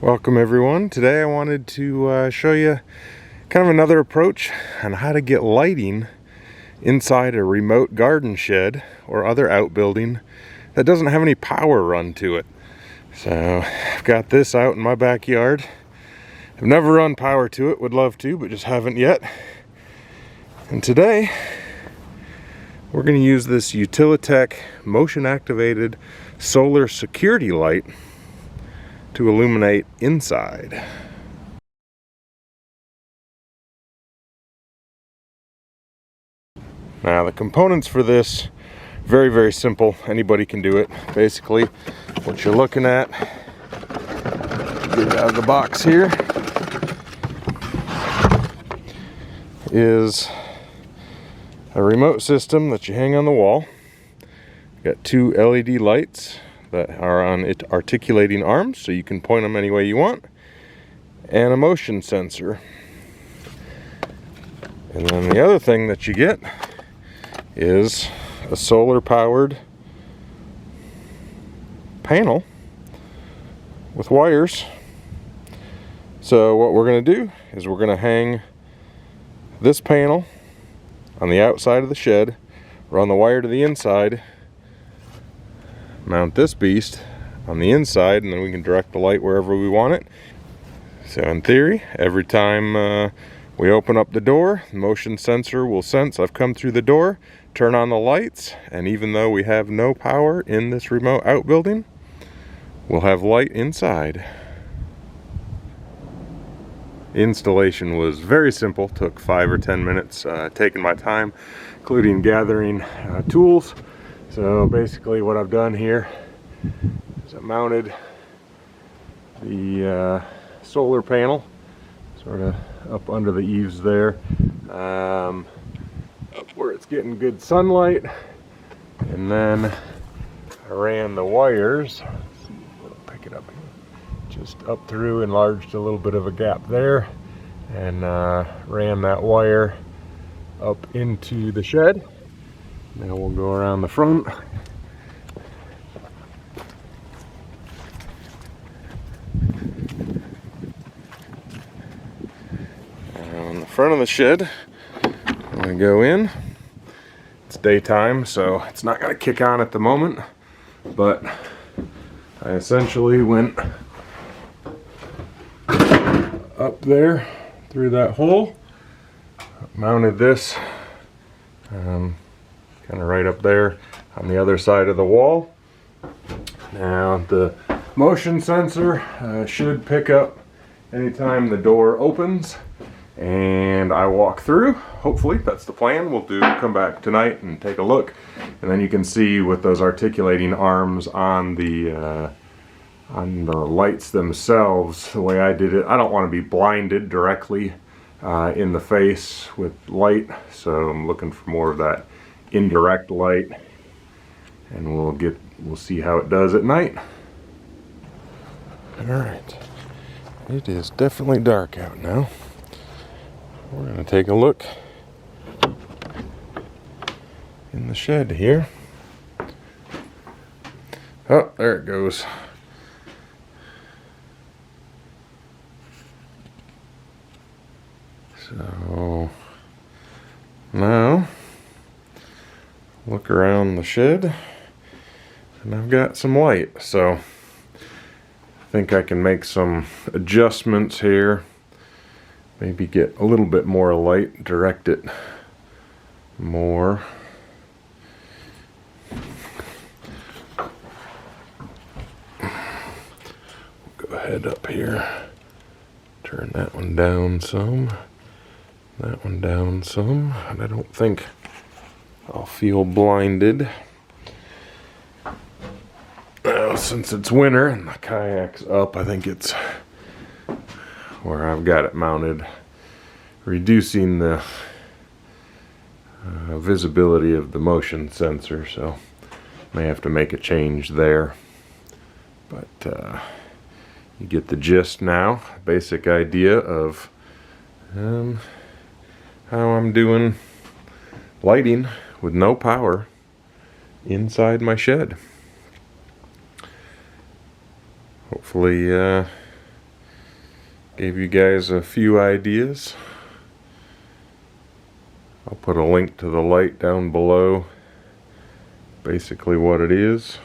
Welcome everyone. Today I wanted to show you kind of another approach on how to get lighting inside a remote garden shed or other outbuilding that doesn't have any power run to it. So I've got this out in my backyard. I've never run power to it, would love to, but just haven't yet. And today we're going to use this Utilitech motion activated solar security light to illuminate inside. Now the components for this, very simple. Anybody can do it. Basically what you're looking at, get it out of the box here, is a remote system that you hang on the wall. Got two LED lights that are on articulating arms, so you can point them any way you want, and a motion sensor. And then the other thing that you get is a solar powered panel with wires. So what we're going to do is we're going to hang this panel on the outside of the shed, run the wire to the inside, mount this beast on the inside, and then we can direct the light wherever we want it. So in theory, every time we open up the door, the motion sensor will sense I've come through the door, turn on the lights, and even though we have no power in this remote outbuilding, we'll have light inside. Installation was very simple, took 5 or 10 minutes, taking my time, including gathering tools. So basically what I've done here is I mounted the solar panel sort of up under the eaves there, up where it's getting good sunlight, and then I ran the wires, let's see, I'll pick it up here, just up through, enlarged a little bit of a gap there, and ran that wire up into the shed. Now we'll go around the front. On the front of the shed, I'm going to go in. It's daytime, so it's not going to kick on at the moment, but I essentially went up there through that hole, mounted this kind of right up there on the other side of the wall. Now the motion sensor should pick up anytime the door opens and I walk through. Hopefully that's the plan. We'll come back tonight and take a look, and then you can see with those articulating arms on the lights themselves, the way I did it, I don't want to be blinded directly in the face with light, so I'm looking for more of that indirect light, and we'll see how it does at night. All right, it is definitely dark out now. We're going to take a look in the shed here. Oh, there it goes. So now look around the shed, and I've got some light, so I think I can make some adjustments here, maybe get a little bit more light, direct it more. Go ahead up here, turn that one down some, that one down some, and I don't think I'll feel blinded. Now, since it's winter and the kayak's up, I think it's where I've got it mounted, reducing the visibility of the motion sensor, so may have to make a change there. But you get the gist now, basic idea of how I'm doing lighting with no power inside my shed. Hopefully Gave you guys a few ideas. I'll put a link to the light down below, basically what it is.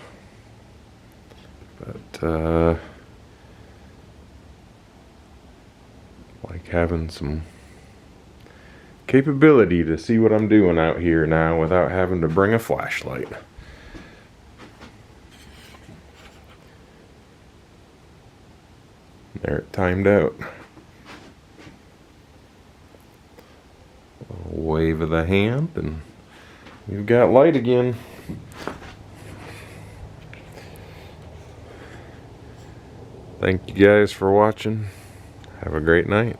But like having some capability to see what I'm doing out here now without having to bring a flashlight. There, it timed out. A wave of the hand and we've got light again. Thank you guys for watching. Have a great night.